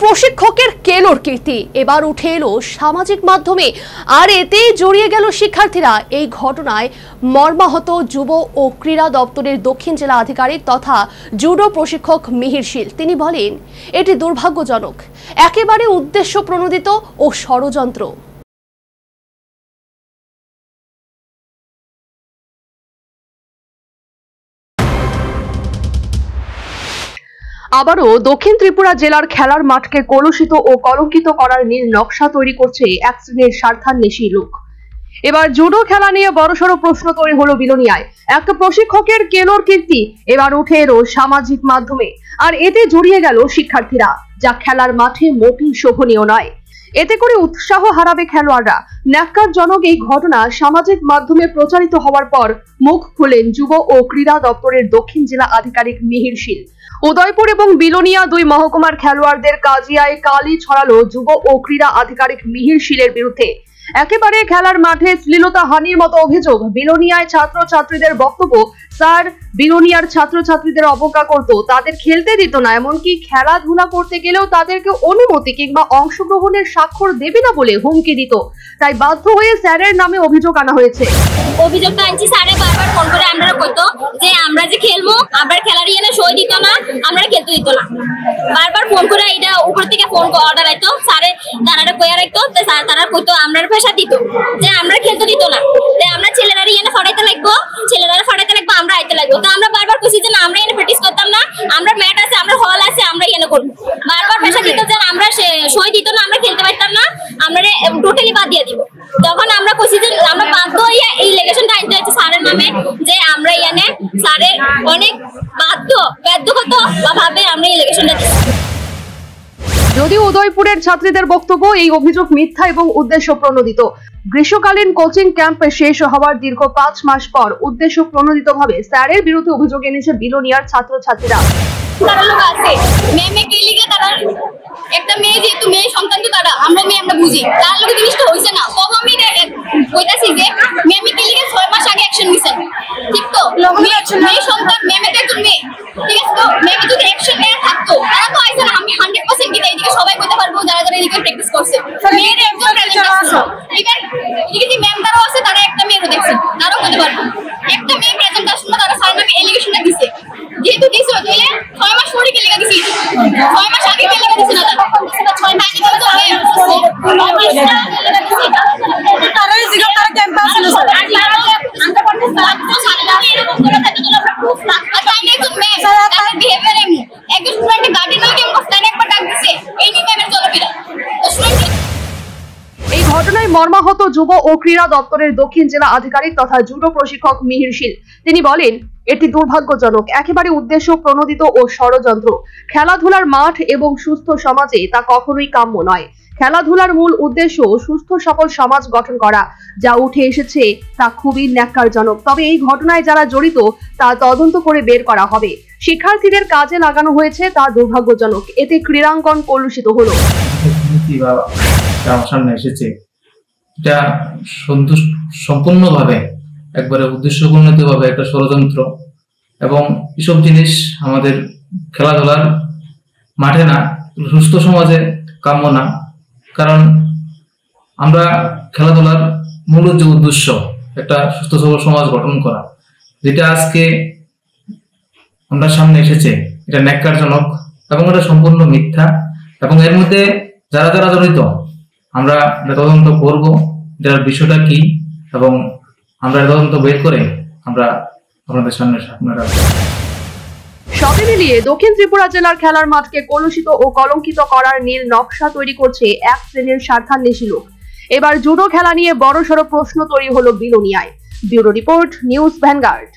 প্রশিক্ষকের কেলোর কীর্তি এবার উঠে এলো সামাজিক মাধ্যমে, আর এতে জড়িয়ে গেল শিক্ষার্থীরা। এই ঘটনায় মর্মাহত যুব ও ক্রীড়া দপ্তরের দক্ষিণ জেলা আধিকারিক তথা জুডো প্রশিক্ষক মিহির শীল। তিনি বলেন, এটি দুর্ভাগ্যজনক, একেবারে উদ্দেশ্য প্রণোদিত ও ষড়যন্ত্র। আবারও দক্ষিণ ত্রিপুরা জেলার খেলার মাঠকে কলুষিত ও কলঙ্কিত করার নীল নকশা তৈরি করছে এক শ্রেণীর স্বার্থান্বেষী লোক। এবার জুডো খেলা নিয়ে বড়সড় প্রশ্ন তৈরি হলো বিলোনিয়ায়। একটা প্রশিক্ষকের কেলোর কীর্তি এবার উঠে এলো সামাজিক মাধ্যমে, আর এতে জড়িয়ে গেল শিক্ষার্থীরা, যা খেলার মাঠে মোটেই শোভনীয় নয়। এতে করে উৎসাহ হারাবে খেলোয়াড়রা। ন্যাক্কারজনক এই ঘটনা সামাজিক মাধ্যমে প্রচারিত হওয়ার পর মুখ খুলেন যুব ও ক্রীড়া দপ্তরের দক্ষিণ জেলা আধিকারিক মিহির শীল। উদয়পুর এবং বিলোনিয়া দুই মহকুমার খেলোয়াড়দের কাজিয়ায় কালি ছড়ালো যুব ও ক্রীড়া আধিকারিক মিহির শীলের বিরুদ্ধে। একেবারে খেলার মাঠে শ্লীলতা হানির মতো অভিযোগ। বিলোনিয়ায় ছাত্রছাত্রীদের বক্তব্য, স্যার বিলোনিয়ার ছাত্রছাত্রীদের অবজ্ঞা করত, তাদের খেলতে দিত না, এমনকি খেলাধুলা করতে গেলেও তাদেরকে অনুমতি কিংবা অংশগ্রহণের স্বাক্ষর দেবে না বলে হুমকি দিত। তাই বাধ্য হয়ে স্যারের নামে অভিযোগ আনা হয়েছে। অভিযোগটা আনছি, স্যারে বারবার ফোন করে আমরা কইতো যে আমরা যে খেলবো, আমরা খেলার ইয়েনে সই দিত না, আমরা খেলতে দিত না। বারবার ফোন করে এটা উপর থেকে ফোন অর্ডার আইতো, স্যারে তারা কইয়া রাখতো, স্যার তারা কইতো আমরা পেশা দিত যে আমরা খেলতে দিত না, যে আমরা ছেলেরা ইয়েনে ফাড়াইতে লাগবো, ছেলেরা ফাড়াইতে লাগবো, আমরা আইতে লাগবো। তো আমরা বারবার কইছি যে না, আমরা এনে প্র্যাকটিস করতাম না, আমরা ম্যাট আছে, আমরা হল আছে, আমরা ইয়েনে করবো। বারবার পেশা দিত যে আমরা সই দিত না, আমরা খেলতে পারতাম না, আমরা টোটালি বাদ দিয়ে দিব। তখন আমরা কইছি যে আমরা বাধ্য হইয়া এই লেগেশনটা আনতে হচ্ছে স্যারের নামে, যে আমরা ইয়ানে স্যারের অনেক বাধ্যগত ভাবে আমরা এই লেগেশনটা দিচ্ছি। যদিও উদয়পুরের ছাত্রীদের বক্তব্য, এই অভিযোগ মিথ্যা এবং উদ্দেশ্য প্রণোদিত। গ্রীষ্মকালীন কোচিং ক্যাম্পে শেষ হওয়ার দীর্ঘ 5 মাস পর উদ্দেশ্য প্রণোদিতভাবে স্যারের বিরুদ্ধে অভিযোগ এনেছে বিলোনিয়ার ছাত্রছাত্রীরা। একটা মেয়ে, যেহেতু মেয়ে সন্তান, তো তারা আমরা বুঝি তার লোক জিনিসটা হয়েছে না। তখন আমি কইতাছি যে মেয়ে কে লিগে 6 মাস আগে অ্যাকশন নিছেন, ঠিক তো? মেয়ে সন্তান, মেয়ে তো একজন মেয়ে, ঠিক আছে? তো মেয়ে যদি অ্যাকশন নেওয়া থাকতো, তারা তো আইছে না। আমি 100% কি এইদিকে সবাই কইতে পারবো যারা যারা এদিকে প্র্যাকটিস করছে, মেয়ের একজন প্রেজেন্ট আছে, ইভেন এদিকে ম্যাম তারাও আছে, তারা একটা মেয়েও দেখছে, তারাও কইতে পারবো একটা মেয়ে প্রেজেন্ট আসলে তারা স্যার নামে এলিগেশনটা দিছে। যেহেতু দিছে, তাহলে 6 মাস পরে কে লেগা দিছে, 6 মাস আগে কে লেগা দিছে না, তারা 6 মাস আগে তো তারাই জিগা তারা ক্যাম্পে আসলে স্যার আর তারা আনতে পারতেছ না। তো সারা এরকম করে থাকে তো আমরা প্রুফ না, আর তাইলে তো মেয়ে তার বিহেভিয়ার এমনি একজন স্টুডেন্ট গার্ডিয়ান নাকি অবস্থানে একবার ডাক দিছে, এই নিয়ে ম্যামের চলাফেরা। এই ঘটনায় মর্মাহত যুব ও ক্রীড়া দপ্তরের দক্ষিণ জেলা আধিকারিক তথা জুডো প্রশিক্ষক মিহির শীল। তিনি বলেন, এটি দুর্ভাগ্যজনক, একেবারে উদ্দেশ্য প্রণোদিত ও ষড়যন্ত্র। খেলাধুলার মাঠ এবং সুস্থ সমাজে তা কখনোই কাম্য নয়। খেলাধুলার মূল উদ্দেশ্য সুস্থ সফল সমাজ গঠন করা, যা উঠে এসেছে তা খুবই ন্যাক্কারজনক। তবে এই ঘটনায় যারা জড়িত তা তদন্ত করে বের করা হবে। শিক্ষার্থীদের কাজে লাগানো হয়েছে তা দুর্ভাগ্যজনক। এতে ক্রীড়াঙ্গন কলুষিত হলো। আমার সামনে এসেছে, এটা সম্পূর্ণভাবে একবারে উদ্দেশ্যপ্রণোদিতভাবে একটা ষড়যন্ত্র, এবং এসব জিনিস আমাদের খেলাধুলার মাঠে না, সুস্থ সমাজে কাম্য না। কারণ আমরা খেলাধুলার মূল যে উদ্দেশ্য একটা সুস্থ সবল সমাজ গঠন করা, যেটা আজকে আমরা সামনে এসেছে, এটা ন্যাক্কারজনক এবং এটা সম্পূর্ণ মিথ্যা। এবং এর মধ্যে যারা যারা জড়িত আমরা তদন্ত করব, এটার বিষয়টা কি, এবং আমরা তদন্ত বের করে আমরা আপনাদের সামনে রাখবো। সবে মিলিয়ে দক্ষিণ ত্রিপুরা জেলার খেলার মাঠকে কলুষিত ও কলঙ্কিত করার নীল নকশা তৈরি করছে এক শ্রেণীর স্বার্থান্বেষী লোক। এবার জুডো খেলা নিয়ে বড়সড় প্রশ্ন তৈরি হলো বিলোনিয়ায়। Bureau report, News vanguard.